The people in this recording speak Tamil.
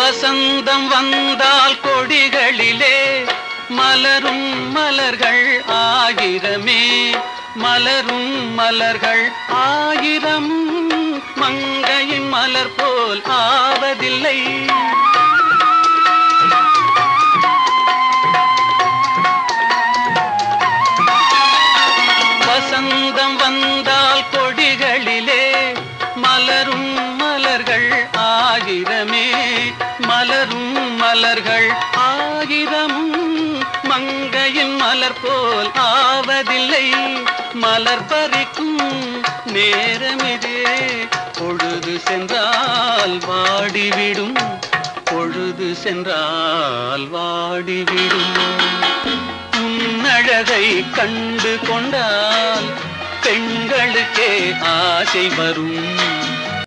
வசந்தம் வந்தால் கொடிகளிலே மலரும் மலர்கள் ஆயிரமே, மலரும் மலர்கள் ஆயிரம், மங்கையின் மலர் போல் ஆவதில்லை. வசந்தம் வந்தால் கொடிகளிலே மலரும் மலர்கள் ஆயிரமே, மலரும் மலர்கள் ஆயிரம், மங்கையின் மலர் போல் ஆவதில்லை. மலர் பறிக்கும் நேரமிதே, பொழுது சென்றால் வாடிவிடும், பொழுது சென்றால் வாடிவிடும். உன்னழகை கண்டு கொண்டால் பெண்களுக்கே ஆசை வரும்.